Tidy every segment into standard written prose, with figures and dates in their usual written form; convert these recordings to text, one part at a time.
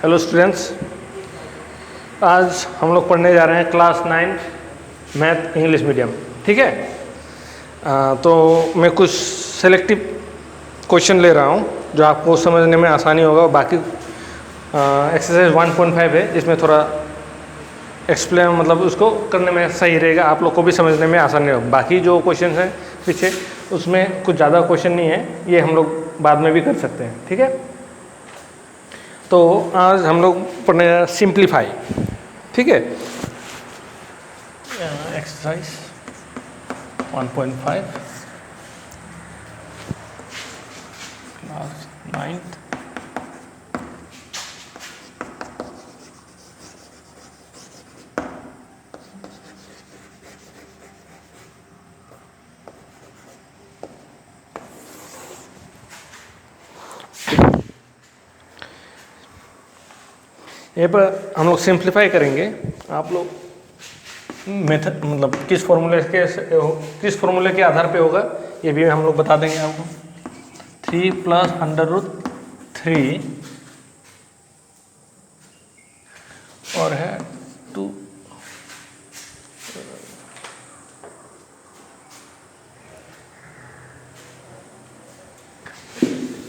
Hello students, आज हम लोग पढ़ने जा रहे हैं क्लास 9 मैथ इंग्लिश मीडियम। ठीक है। तो मैं कुछ सेलेक्टिव क्वेश्चन ले रहा हूँ जो आपको समझने में आसानी होगा। बाकी एक्सरसाइज 1.5 है जिसमें थोड़ा एक्सप्लेन मतलब उसको करने में सही रहेगा, आप लोग को भी समझने में आसानी होगा। बाकी जो क्वेश्चन हैं पीछे उसमें कुछ ज़्यादा क्वेश्चन नहीं है, ये हम लोग बाद में भी कर सकते हैं। ठीक है। तो आज हम लोग पढ़ने सिंप्लीफाई। ठीक है। Exercise 1.5 class 9। यहाँ पर हम लोग सिंप्लीफाई करेंगे। आप लोग मेथड मतलब किस फॉर्मूले के आधार पे होगा ये भी हम लोग बता देंगे आपको। 3 + √3 और है 2।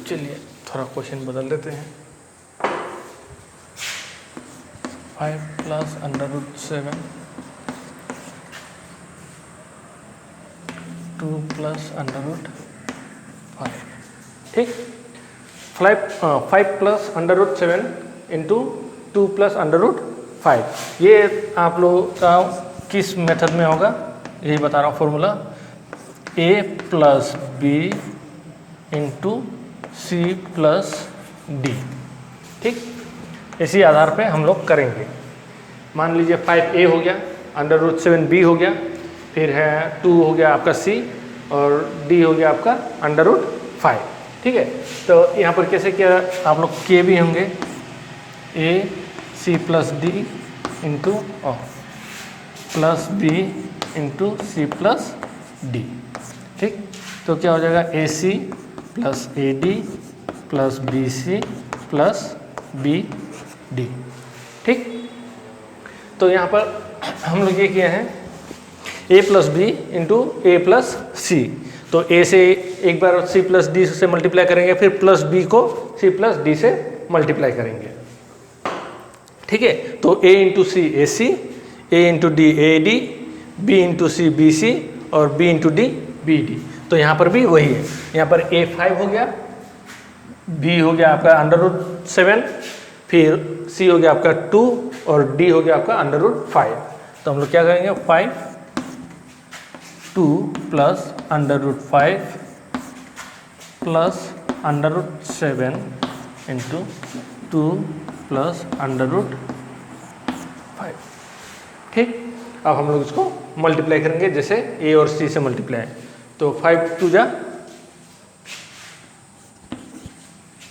चलिए थोड़ा क्वेश्चन बदल देते हैं। 5 + √7 2 + √5। ठीक। 5 + √7 इंटू 2 + √5 ये आप लोगों का किस मेथड में होगा यही बता रहा हूँ। Formula a + b into c + d। ठीक। इसी आधार पे हम लोग करेंगे। मान लीजिए 5a हो गया, √7b हो गया, फिर है 2 हो गया आपका c और d हो गया आपका √5। ठीक है। तो यहाँ पर कैसे क्या आप लोग के भी होंगे a c + d into + b into c + d। ठीक। तो क्या हो जाएगा ac + ad + bc + bd। ठीक। तो यहाँ पर हम लोग ये किया है a + b into a + c। तो a से एक बार c + d से मल्टीप्लाई करेंगे, फिर +b को c + d से मल्टीप्लाई करेंगे। ठीक है। तो a into c ac, a into d ad, b into c bc और b इंटू d bd। तो यहाँ पर भी वही है। यहाँ पर a 5 हो गया, b हो गया आपका √7, फिर c हो गया आपका 2 और d हो गया आपका √5। तो हम लोग क्या करेंगे 5 2 + √5 + √7 इंटू 2 + √5। ठीक। अब हम लोग इसको मल्टीप्लाई करेंगे जैसे a और c से मल्टीप्लाई। तो 5 2 जा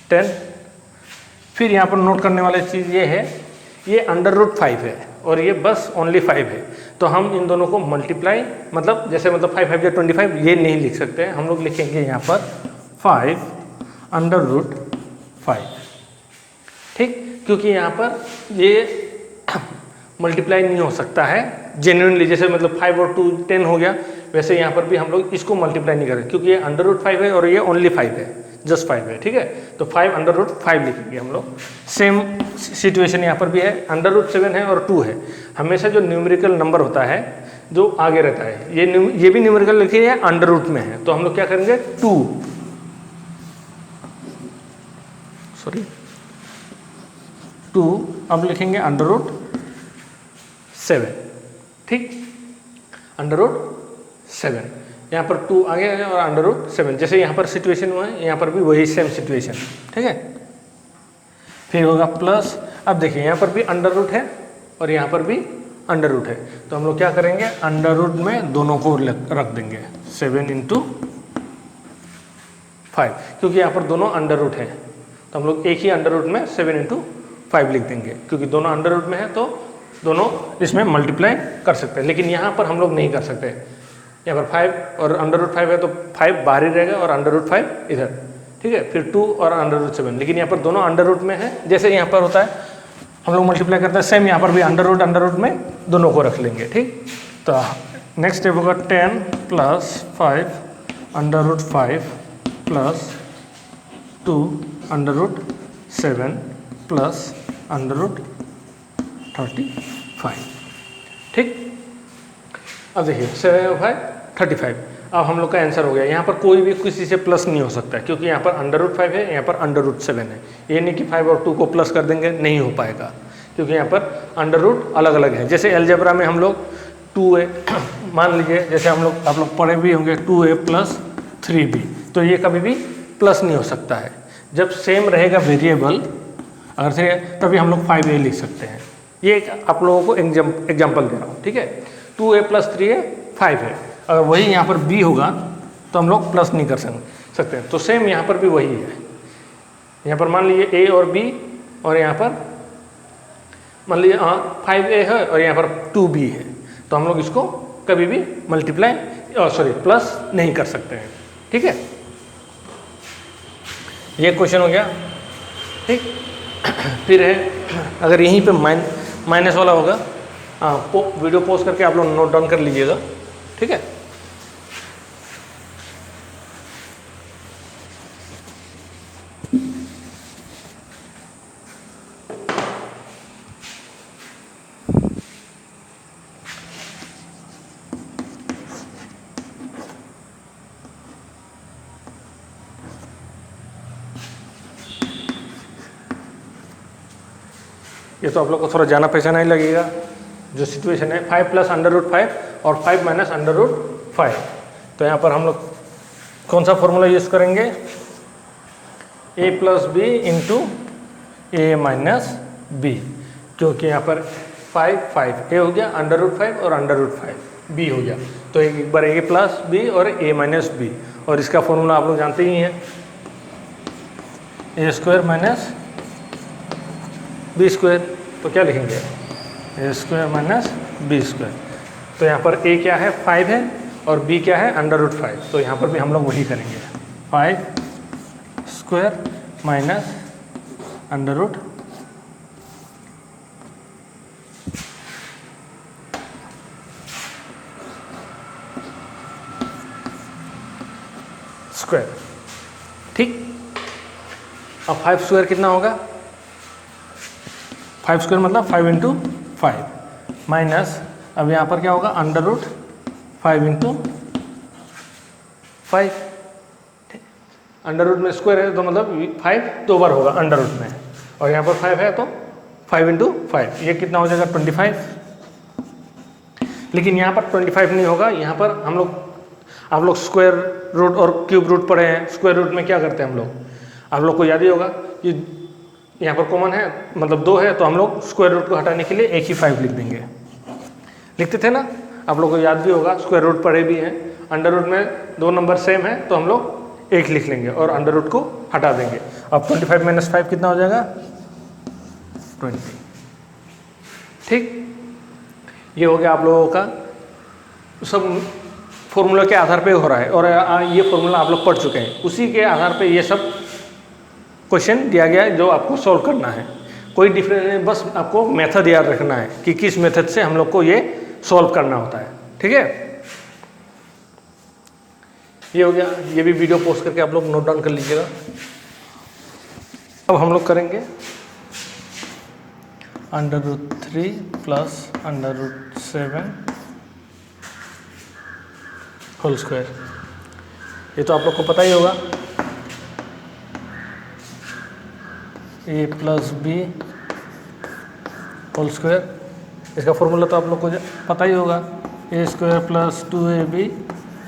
10। फिर यहाँ पर नोट करने वाली चीज़ ये है, ये √5 है और ये बस ओनली 5 है। तो हम इन दोनों को मल्टीप्लाई मतलब जैसे 5 5 या 25 ये नहीं लिख सकते हैं। हम लोग लिखेंगे यहाँ पर 5 √5। ठीक। क्योंकि यहाँ पर ये मल्टीप्लाई नहीं हो सकता है जेन्युइनली। जैसे 5 और 2 10 हो गया, वैसे यहाँ पर भी हम लोग इसको मल्टीप्लाई नहीं करें क्योंकि ये √5 है और ये ओनली 5 है, जस्ट 5 है। ठीक है। तो 5 √5 लिखेंगे हम लोग। सेम सिचुएशन यहाँ पर भी है, √7 है और 2 है। हमेशा जो न्यूमेरिकल नंबर होता है जो आगे रहता है, ये भी न्यूमेरिकल लिखिए है अंडर में है। तो हम लोग क्या करेंगे 2 अब लिखेंगे √7। ठीक। √7 यहाँ पर 2 आगे है और √7 जैसे यहाँ पर सिचुएशन हुआ है, यहाँ पर भी वही सेम सिचुएशन। ठीक है। फिर होगा प्लस। अब देखिए यहाँ पर भी अंडर है और यहाँ पर भी अंडर है। तो हम लोग क्या करेंगे अंडर में दोनों को रख देंगे 7 × 5 क्योंकि यहाँ पर दोनों अंडर है। तो हम लोग एक ही अंडर में 7 × 5 लिख देंगे क्योंकि दोनों अंडर में है तो दोनों इसमें मल्टीप्लाई कर सकते हैं। लेकिन यहाँ पर हम लोग नहीं कर सकते। यहाँ पर 5 और √5 है तो 5 बाहर ही रहेगा और √5 इधर। ठीक है। फिर 2 और √7, लेकिन यहाँ पर दोनों अंडर रूट में है। जैसे यहाँ पर होता है हम लोग मल्टीप्लाई करते हैं, सेम यहाँ पर भी अंडर रूट में दोनों को रख लेंगे। ठीक, तो नेक्स्ट स्टेप होगा 10 plus 5 under root 5 plus 2 under root 7 plus under root 35। ठीक, अब देखिए 7 5 35। अब हम लोग का आंसर हो गया। यहाँ पर कोई भी किसी से प्लस नहीं हो सकता है, क्योंकि यहाँ पर अंडर रूट 5 है, यहाँ पर अंडर रूट 7 है। ये नहीं कि 5 और 2 को प्लस कर देंगे, नहीं हो पाएगा, क्योंकि यहाँ पर अंडर रूट अलग अलग है। जैसे अलजेब्रा में हम लोग 2a मान लीजिए, जैसे हम लोग आप लोग पढ़े भी होंगे 2a प्लस 3b, तो ये कभी भी प्लस नहीं हो सकता है। जब सेम रहेगा वेरिएबल अगर से, तभी हम लोग 5a लिख सकते हैं। ये आप लोगों को एग्जाम्पल दे रहा हूँ। ठीक है, 2a प्लस 3a 5 है। अगर वही यहाँ पर b होगा तो हम लोग प्लस नहीं कर सकते हैं। तो सेम यहाँ पर भी वही है। यहाँ पर मान लीजिए a और b, और यहाँ पर मान लीजिए 5a है और यहाँ पर 2b है, तो हम लोग इसको कभी भी मल्टीप्लाई प्लस नहीं कर सकते हैं। ठीक है, ये क्वेश्चन हो गया। ठीक, फिर है अगर यहीं पे माइनस वाला होगा, वीडियो पॉज करके आप लोग नोट डाउन कर लीजिएगा। ठीक है, ये तो आप लोग को थोड़ा जाना पहचाना ही लगेगा। जो सिचुएशन है 5 प्लस अंडर रूट 5 और 5 माइनस अंडर रूट 5, तो यहाँ पर हम लोग कौन सा फॉर्मूला यूज़ करेंगे? a plus b into a minus b, क्योंकि यहाँ पर 5 a हो गया, अंडर रूट 5 और अंडर रूट 5 b हो गया, तो एक बार a प्लस बी और a माइनस बी, और इसका फॉर्मूला आप लोग जानते ही हैं, a square minus b square. तो क्या लिखेंगे? A square minus b square. तो यहाँ पर a क्या है? 5 है, और b क्या है? Under root 5। तो यहाँ पर भी हम लोग वही करेंगे, 5 square minus under root square. ठीक, अब 5 स्क्वायर कितना होगा? 5 स्क्वायर मतलब 5 इंटू 5 माइनस, अब यहाँ पर क्या होगा? Under root 5 into 5। Under root में स्क्वायर है तो मतलब 5 दो बार होगा अंडर रूट में, और यहाँ पर 5 है तो 5 इंटू 5, ये कितना हो जाएगा? 25। लेकिन यहाँ पर 25 नहीं होगा, यहाँ पर आप लोग स्क्वायर रूट और क्यूब रूट पढ़े हैं। स्क्वायर रूट में क्या करते हैं हम लोग? आप लोग को याद ही होगा कि यहाँ पर कॉमन है, मतलब 2 है, तो हम लोग स्क्वायर रूट को हटाने के लिए एक ही 5 लिख देंगे। लिखते थे ना, आप लोग को याद भी होगा, स्क्वायर रूट पढ़े भी हैं। अंडर रूट में 2 नंबर सेम है तो हम लोग 1 लिख लेंगे और अंडर रूट को हटा देंगे। अब 25 माइनस 5 कितना हो जाएगा? 20। ठीक, ये हो गया आप लोगों का, सब फॉर्मूला के आधार पे हो रहा है, और ये फॉर्मूला आप लोग पढ़ चुके हैं। उसी के आधार पे ये सब क्वेश्चन दिया गया है जो आपको सॉल्व करना है। कोई डिफरेंस नहीं, बस आपको मेथड याद रखना है कि किस मेथड से हम लोग को ये सॉल्व करना होता है। ठीक है, ये हो गया। ये भी वीडियो पोस्ट करके आप लोग नोट डाउन कर लीजिएगा। अब हम लोग करेंगे under root 3 plus under root 7 whole square. ये तो आप लोग को पता ही होगा, a plus b whole square. इसका फॉर्मूला तो आप लोग को पता ही होगा, a square plus 2ab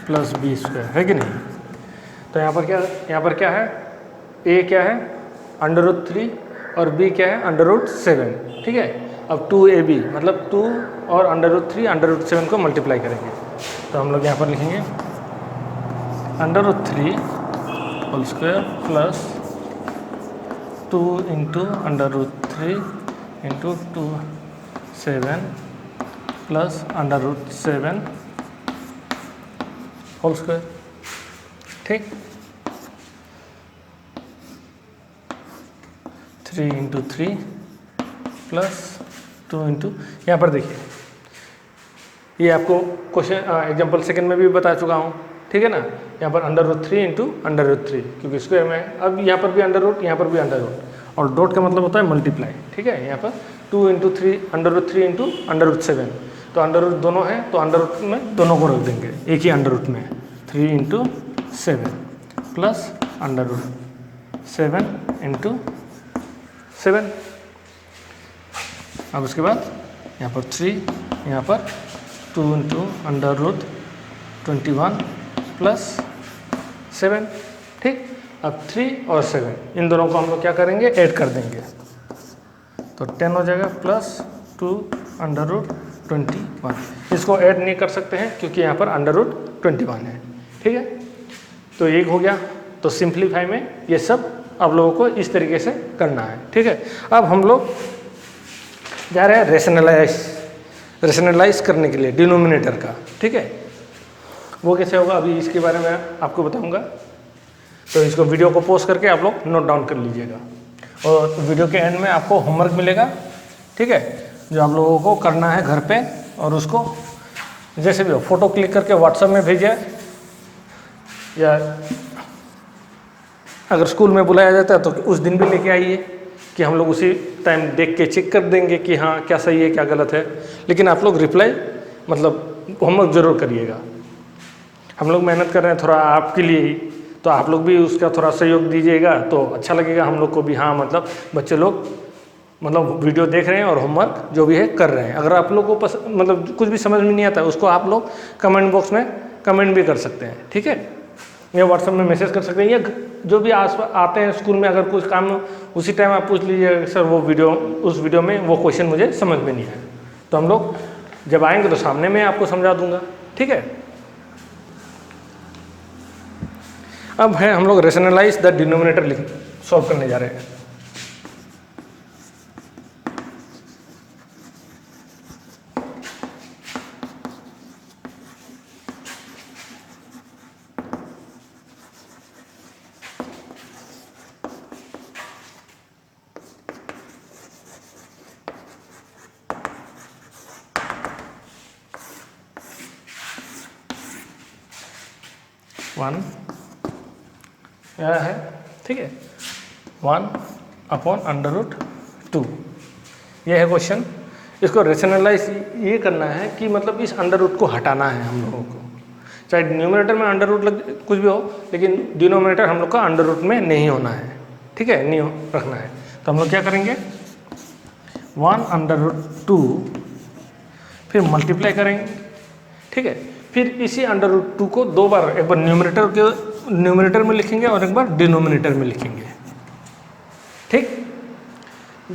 plus b square, है कि नहीं? तो यहाँ पर क्या है? a क्या है? अंडर रूट 3, और b क्या है? Under root 7। ठीक है, अब 2ab मतलब 2 और अंडर रूट 3 अंडर रूट 7 को मल्टीप्लाई करेंगे, तो हम लोग यहाँ पर लिखेंगे under root 3 whole square plus 2 into under root 3 into 2 7 plus under root 7 whole square. ठीक, 3 इंटू 3 प्लस 2 इंटू, यहाँ पर देखिए ये आपको क्वेश्चन एग्जाम्पल सेकंड में भी बता चुका हूँ, ठीक है ना। यहाँ पर √3 इंटू √3, क्योंकि स्क्वायर में अब यहाँ पर भी अंडर रूट, यहाँ पर भी अंडर रूट, और डॉट का मतलब होता है मल्टीप्लाई, ठीक है। यहाँ पर 2 इंटू 3 √3 इंटू √7, तो अंडर रूट दोनों है तो अंडर रूट में दोनों को रख देंगे एक ही अंडर रूट में, 3 इंटू 7 प्लस √7 इंटू 7। अब उसके बाद यहाँ पर 3, यहाँ पर 2 इंटू √21 प्लस 7, ठीक। अब 3 और 7 इन दोनों को हम लोग क्या करेंगे, ऐड कर देंगे, तो 10 हो जाएगा प्लस 2 √21। इसको ऐड नहीं कर सकते हैं क्योंकि यहाँ पर √21 है, ठीक है। तो एक हो गया। तो सिंप्लीफाई में ये सब आप लोगों को इस तरीके से करना है, ठीक है। अब हम लोग जा रहे हैं रेशनलाइज करने के लिए डिनोमिनेटर का, ठीक है। वो कैसे होगा अभी इसके बारे में आपको बताऊंगा, तो इसको वीडियो को पॉज करके आप लोग नोट डाउन कर लीजिएगा, और वीडियो के एंड में आपको होमवर्क मिलेगा, ठीक है, जो आप लोगों को करना है घर पे, और उसको जैसे भी हो फ़ोटो क्लिक करके व्हाट्सएप में भेजिए, या अगर स्कूल में बुलाया जाता है तो उस दिन भी लेके आइए कि हम लोग उसी टाइम देख के चेक कर देंगे कि हाँ क्या सही है क्या गलत है। लेकिन आप लोग रिप्लाई मतलब होमवर्क ज़रूर करिएगा। हम लोग मेहनत कर रहे हैं थोड़ा आपके लिए ही, तो आप लोग भी उसका थोड़ा सहयोग दीजिएगा तो अच्छा लगेगा हम लोग को भी। हाँ मतलब बच्चे लोग मतलब वीडियो देख रहे हैं और होमवर्क जो भी है कर रहे हैं। अगर आप लोग को मतलब कुछ भी समझ में नहीं आता उसको आप लोग कमेंट बॉक्स में कमेंट भी कर सकते हैं, ठीक है, या व्हाट्सएप में मैसेज कर सकते हैं, या जो भी आते हैं स्कूल में अगर कुछ काम उसी टाइम आप पूछ लीजिए, सर वो वीडियो उस वीडियो में वो क्वेश्चन मुझे समझ में नहीं आया, तो हम लोग जब आएंगे तो सामने में आपको समझा दूंगा, ठीक है। अब है हम लोग रेशनलाइज द डिनोमिनेटर सॉल्व करने जा रहे हैं। वन यह है, ठीक है, 1/√2 यह है क्वेश्चन। इसको रेशनलाइज ये करना है कि मतलब इस अंडर रूट को हटाना है हम लोगों को, चाहे न्यूमरेटर में अंडर रूट कुछ भी हो, लेकिन डिनोमिनेटर हम लोग का अंडर रूट में नहीं होना है, ठीक है, नहीं रखना है। तो हम लोग क्या करेंगे, 1/√2 फिर मल्टीप्लाई करेंगे, ठीक है, फिर इसी अंडर√2 को दो बार, एक बार न्यूमरेटर में लिखेंगे और एक बार डिनोमिनेटर में लिखेंगे, ठीक।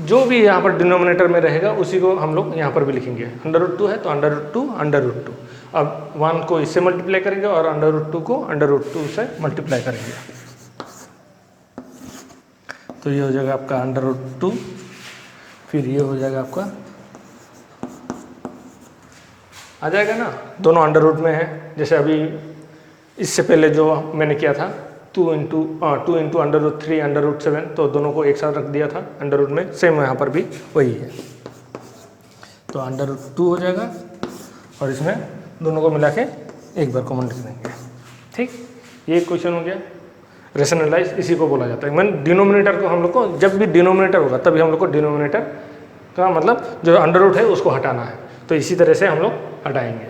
जो भी यहाँ पर डिनोमिनेटर में रहेगा उसी को हम लोग यहाँ पर भी लिखेंगे। अंडर√2 है तो अंडर√2। अब 1 को इससे मल्टीप्लाई करेंगे और अंडर√2 को अंडर√2 से मल्टीप्लाई करेंगे, तो ये हो जाएगा आपका अंडर√2, फिर ये हो जाएगा आपका, आ जाएगा ना, दोनों अंडर रूट में है। जैसे अभी इससे पहले जो मैंने किया था 2 इंटू √3 √7, तो दोनों को एक साथ रख दिया था अंडर रूट में, सेम यहाँ पर भी वही है, तो अंडर√2 हो जाएगा, और इसमें दोनों को मिला के एक बार कॉमन लिख देंगे, ठीक। ये क्वेश्चन हो गया। रेशनलाइज इसी को बोला जाता है, मीन डिनोमिनेटर को हम लोग को, जब भी डिनोमिनेटर होगा तभी हम लोग को डिनोमिनेटर का मतलब जो अंडर रूट है उसको हटाना है, तो इसी तरह से हम लोग हटाएंगे।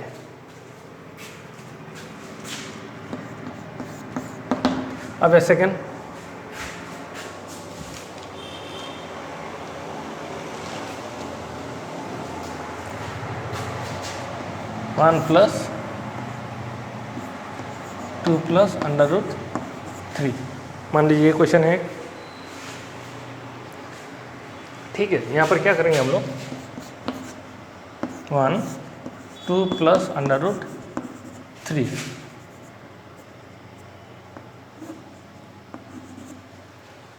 अब है सेकेंड, वन प्लस 2 प्लस अंडर√3, मान लीजिए ये क्वेश्चन है, ठीक है। यहाँ पर क्या करेंगे हम लोग, 1 2 प्लस अंडर√3,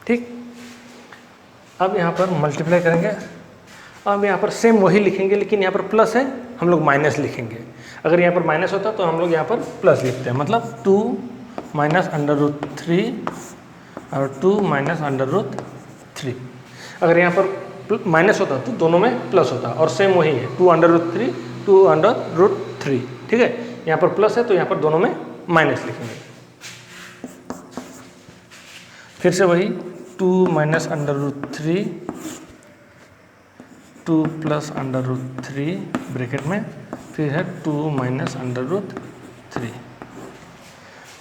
ठीक। अब यहाँ पर मल्टीप्लाई करेंगे, अब यहाँ पर सेम वही लिखेंगे, लेकिन यहाँ पर प्लस है, हम लोग माइनस लिखेंगे। अगर यहाँ पर माइनस होता तो हम लोग यहाँ पर प्लस लिखते हैं, मतलब 2 माइनस अंडर√3 और 2 माइनस अंडर√3। अगर यहाँ पर माइनस होता तो दोनों में प्लस होता, और सेम वही है 2√3 2√3, ठीक है। यहाँ पर प्लस है तो यहाँ पर दोनों में माइनस लिखेंगे। फिर से वही 2 माइनस √3 2 प्लस √3 ब्रैकेट में, फिर है 2 माइनस √3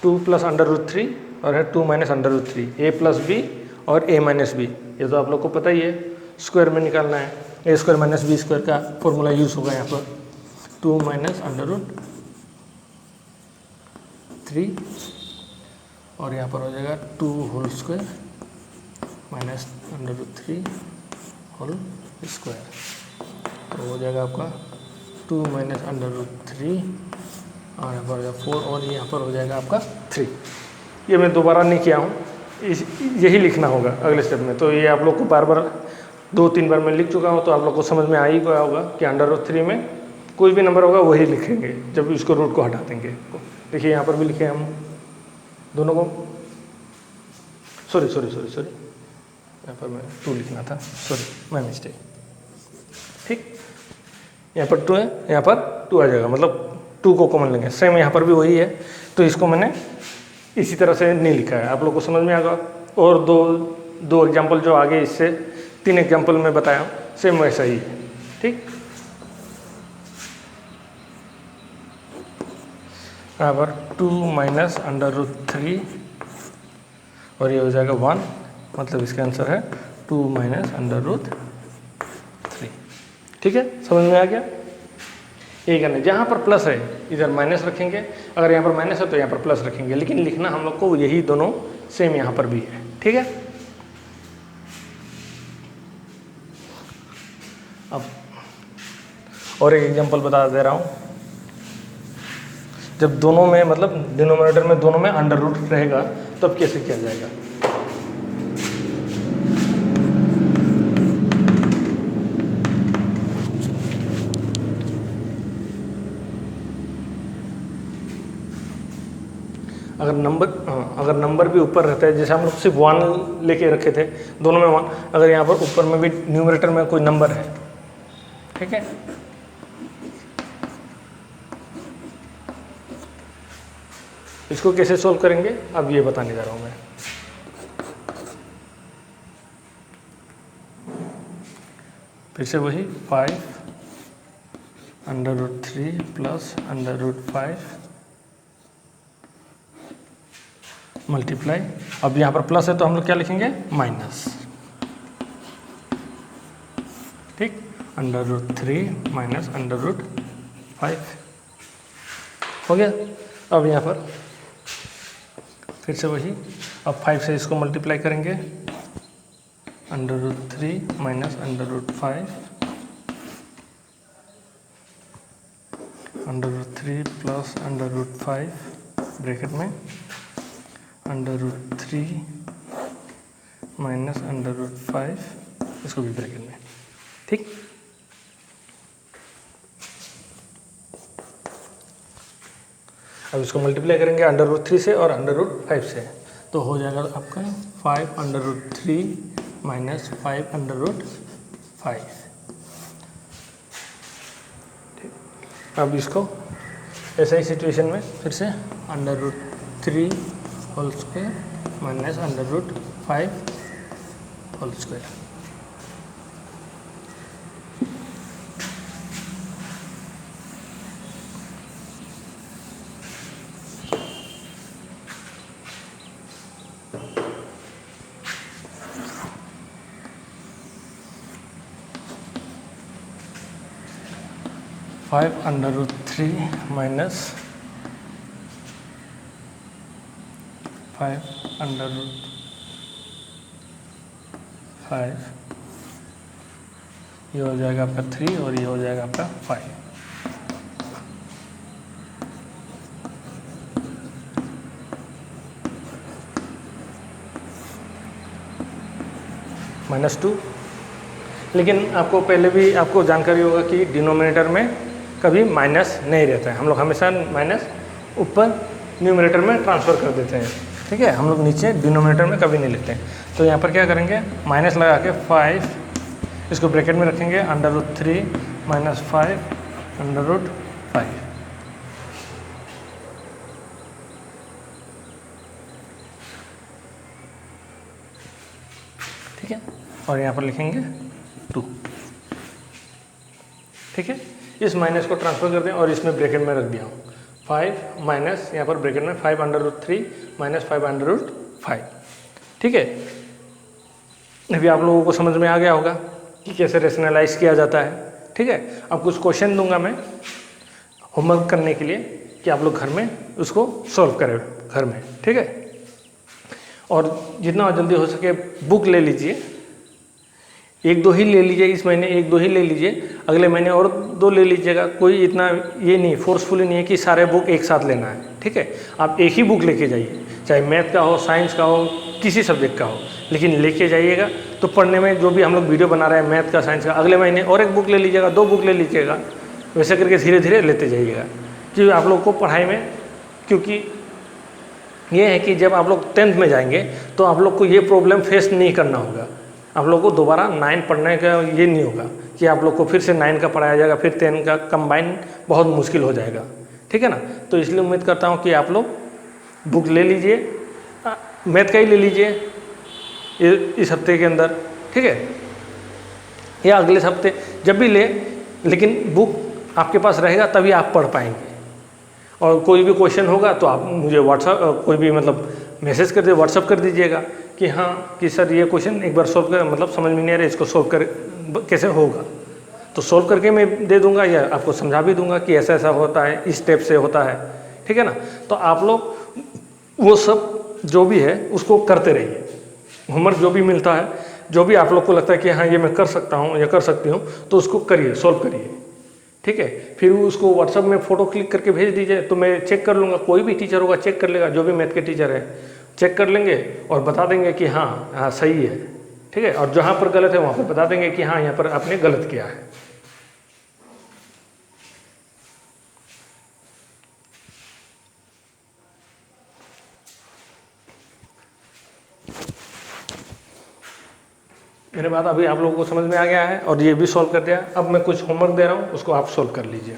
2 प्लस √3 और है 2 माइनस √3, a प्लस बी और a माइनस बी, ये तो आप लोग को पता ही है, स्क्वायर में निकालना है। a square minus b square का फॉर्मूला यूज होगा यहाँ पर, 2 माइनस √3 और यहाँ पर हो जाएगा 2 whole square minus √3 whole square, तो हो जाएगा आपका 2 माइनस √3 और यहाँ पर हो जाएगा 4 और यहाँ पर हो जाएगा आपका 3। ये मैं दोबारा नहीं किया हूँ, यही लिखना होगा अगले स्टेप में। तो ये आप लोग को बार बार 2-3 बार मैं लिख चुका हूँ, तो आप लोग को समझ में आ ही गया होगा कि √3 में कोई भी नंबर होगा वही लिखेंगे जब इसको रूट को हटा देंगे। देखिए यहाँ पर भी लिखे हम दोनों को, सॉरी यहाँ पर मैं 2 लिखना था, सॉरी माय मिस्टेक, ठीक। यहाँ पर 2 है, यहाँ पर 2 आ जाएगा, मतलब 2 को कॉमन लेंगे। सेम यहाँ पर भी वही है, तो इसको मैंने इसी तरह से नहीं लिखा है, आप लोग को समझ में आ गया। और दो एग्जाम्पल जो आगे इससे 3 एग्जाम्पल में बताया सेम वैसा ही है, ठीक। यहाँ पर 2 माइनस √3 और ये हो जाएगा 1, मतलब इसका आंसर है 2 माइनस √3, ठीक है। समझ में आ गया? यही करना है, जहाँ पर प्लस है इधर माइनस रखेंगे, अगर यहाँ पर माइनस है तो यहाँ पर प्लस रखेंगे, लेकिन लिखना हम लोग को यही दोनों सेम यहाँ पर भी है, ठीक है। अब और एक एग्जांपल बता दे रहा हूँ, जब दोनों में मतलब डिनोमिनेटर में दोनों में अंडर रूट रहेगा तब कैसे किया जाएगा। अगर नंबर भी ऊपर रहता है, जैसे हम लोग सिर्फ 1 लेके रखे थे, दोनों में 1, अगर यहाँ पर ऊपर में भी न्यूमरेटर में कोई नंबर है, ठीक है, इसको कैसे सॉल्व करेंगे अब ये बताने जा रहा हूँ मैं। फिर से वही 5 √3 प्लस √5 मल्टीप्लाई, अब यहाँ पर प्लस है तो हम लोग क्या लिखेंगे, माइनस, ठीक, √3 माइनस √5 हो गया। अब यहाँ पर फिर से वही, अब 5 से इसको मल्टीप्लाई करेंगे, √3 माइनस √5 √3 प्लस √5 ब्रैकेट में √3 माइनस √5, इसको भी ब्रैकेट में, ठीक। अब इसको मल्टीप्लाई करेंगे √3 से और √5 से, तो हो जाएगा आपका 5 √3 माइनस 5 √5, ठीक। अब इसको ऐसा ही सिचुएशन में फिर से √3 whole square minus √5 whole square, √3 minus 5 √5, ये हो जाएगा आपका 3 और ये हो जाएगा आपका 5, -2। लेकिन आपको पहले भी आपको जानकारी होगा कि डिनोमिनेटर में कभी माइनस नहीं रहता है, हम लोग हमेशा माइनस ऊपर न्यूमरेटर में ट्रांसफ़र कर देते हैं, ठीक है, हम लोग नीचे डिनोमिनेटर में कभी नहीं लिखते हैं। तो यहाँ पर क्या करेंगे, माइनस लगा के 5 इसको ब्रैकेट में रखेंगे, √3 - 5 √5। ठीक है, और यहाँ पर लिखेंगे 2। ठीक है, इस माइनस को ट्रांसफर कर दें और इसमें ब्रैकेट में रख दिया हूँ 5 माइनस, यहाँ पर ब्रैकेट में 5 √3 - 5 √5। ठीक है, अभी आप लोगों को समझ में आ गया होगा कि कैसे रेशनलाइज किया जाता है। ठीक है, अब कुछ क्वेश्चन दूंगा मैं होमवर्क करने के लिए कि आप लोग घर में उसको सॉल्व करें घर में। ठीक है, और जितना जल्दी हो सके बुक ले लीजिए, 1-2 ही ले लीजिए, इस महीने 1-2 ही ले लीजिए, अगले महीने और 2 ले लीजिएगा। कोई इतना ये नहीं, फोर्सफुली नहीं है कि सारे बुक एक साथ लेना है। ठीक है, आप एक ही बुक लेके जाइए, चाहे मैथ का हो, साइंस का हो, किसी सब्जेक्ट का हो, लेकिन लेके जाइएगा। तो पढ़ने में जो भी हम लोग वीडियो बना रहे हैं मैथ का, साइंस का, अगले महीने और एक बुक ले लीजिएगा, 2 बुक ले लीजिएगा, वैसे करके धीरे धीरे लेते जाइएगा। कि आप लोग को पढ़ाई में, क्योंकि ये है कि जब आप लोग 10th में जाएंगे तो आप लोग को ये प्रॉब्लम फेस नहीं करना होगा। आप लोग को दोबारा 9 पढ़ने का ये नहीं होगा कि आप लोग को फिर से 9 का पढ़ाया जाएगा, फिर 10 का कंबाइन बहुत मुश्किल हो जाएगा। ठीक है ना, तो इसलिए उम्मीद करता हूँ कि आप लोग बुक ले लीजिए, मैथ का ही ले लीजिए इस हफ्ते के अंदर। ठीक है, या अगले हफ्ते जब भी ले, लेकिन बुक आपके पास रहेगा तभी आप पढ़ पाएंगे। और कोई भी क्वेश्चन होगा तो आप मुझे व्हाट्सअप, कोई भी मतलब मैसेज कर दे, व्हाट्सअप कर दीजिएगा कि हाँ कि सर ये क्वेश्चन एक बार सॉल्व कर, मतलब समझ में नहीं आ रहा, इसको सॉल्व कर कैसे होगा, तो सॉल्व करके मैं दे दूंगा या आपको समझा भी दूंगा कि ऐसा ऐसा होता है, इस स्टेप से होता है। ठीक है ना, तो आप लोग वो सब जो भी है उसको करते रहिए। होमवर्क जो भी मिलता है, जो भी आप लोग को लगता है कि हाँ ये मैं कर सकता हूँ या कर सकती हूँ, तो उसको करिए, सॉल्व करिए। ठीक है, फिर उसको व्हाट्सअप में फ़ोटो क्लिक करके भेज दीजिए, तो मैं चेक कर लूँगा। कोई भी टीचर होगा चेक कर लेगा, जो भी मैथ के टीचर है चेक कर लेंगे और बता देंगे कि हाँ सही है। ठीक है, और जहाँ पर गलत है वहाँ पर बता देंगे कि हाँ यहाँ पर आपने गलत किया है। मेरे बात अभी आप लोगों को समझ में आ गया है और ये भी सॉल्व कर दिया। अब मैं कुछ होमवर्क दे रहा हूँ, उसको आप सॉल्व कर लीजिए।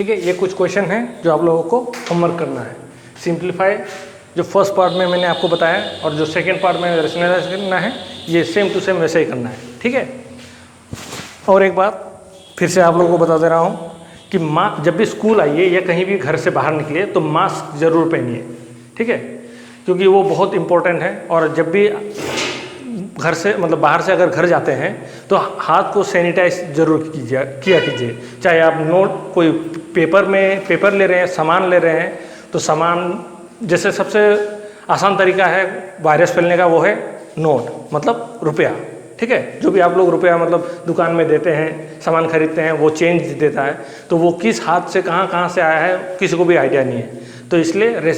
ठीक है, ये कुछ क्वेश्चन हैं जो आप लोगों को होमवर्क करना है। सिंप्लीफाई जो फर्स्ट पार्ट में मैंने आपको बताया और जो सेकेंड पार्ट में रैशनलाइज करना है, ये सेम टू सेम वैसे ही करना है। ठीक है, और एक बात फिर से आप लोगों को बता दे रहा हूँ कि जब भी स्कूल आइए या कहीं भी घर से बाहर निकलिए तो मास्क जरूर पहनिए। ठीक है, क्योंकि वो बहुत इम्पोर्टेंट है। और जब भी घर से मतलब बाहर से अगर घर जाते हैं तो हाथ को सैनिटाइज जरूर किया कीजिए। चाहे आप नोट कोई पेपर ले रहे हैं, सामान ले रहे हैं, तो सामान जैसे सबसे आसान तरीका है वायरस फैलने का वो है नोट, मतलब रुपया। ठीक है, जो भी आप लोग रुपया मतलब दुकान में देते हैं, सामान खरीदते हैं, वो चेंज देता है, तो वो किस हाथ से कहाँ से आया है किसी को भी आइडिया नहीं है। तो इसलिए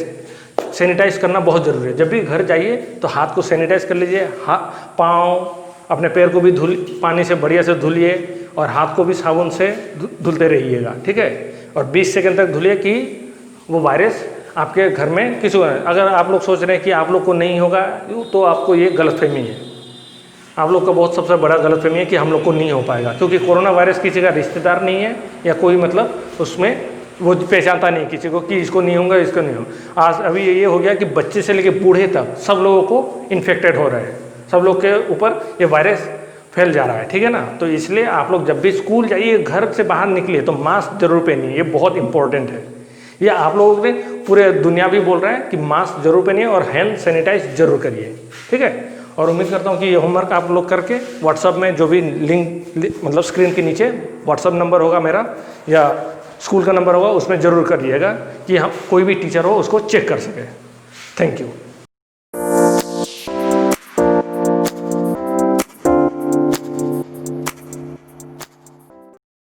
सैनिटाइज करना बहुत ज़रूरी है। जब भी घर जाइए तो हाथ को सैनिटाइज कर लीजिए, पाँव अपने पैर को भी पानी से बढ़िया से धुलिए और हाथ को भी साबुन से धुलते रहिएगा। ठीक है, और 20 सेकंड तक धुलिए कि वो वायरस आपके घर में किसी को, अगर आप लोग सोच रहे हैं कि आप लोग को नहीं होगा तो आपको ये गलतफहमी है। आप लोग का बहुत सबसे बड़ा गलतफहमी है कि हम लोग को नहीं हो पाएगा, क्योंकि कोरोना वायरस किसी का रिश्तेदार नहीं है या कोई मतलब उसमें वो पहचानता नहीं किसी को कि इसको नहीं होगा, इसको नहीं होगा। आज अभी ये हो गया कि बच्चे से लेकर बूढ़े तक सब लोगों को इन्फेक्टेड हो रहे हैं, सब लोग के ऊपर ये वायरस फैल जा रहा है। ठीक है ना, तो इसलिए आप लोग जब भी स्कूल जाइए, घर से बाहर निकलिए तो मास्क जरूर पहनिए, ये बहुत इंपॉर्टेंट है। ये आप लोगों ने पूरे दुनिया भी बोल रहे हैं कि मास्क जरूर पहनिए और हैंड सैनिटाइज जरूर करिए। ठीक है, और उम्मीद करता हूँ कि ये होमवर्क आप लोग करके व्हाट्सअप में जो भी लिंक मतलब स्क्रीन के नीचे व्हाट्सअप नंबर होगा मेरा या स्कूल का नंबर होगा, उसमें ज़रूर करिएगा कि हम कोई भी टीचर हो उसको चेक कर सके। Thank you.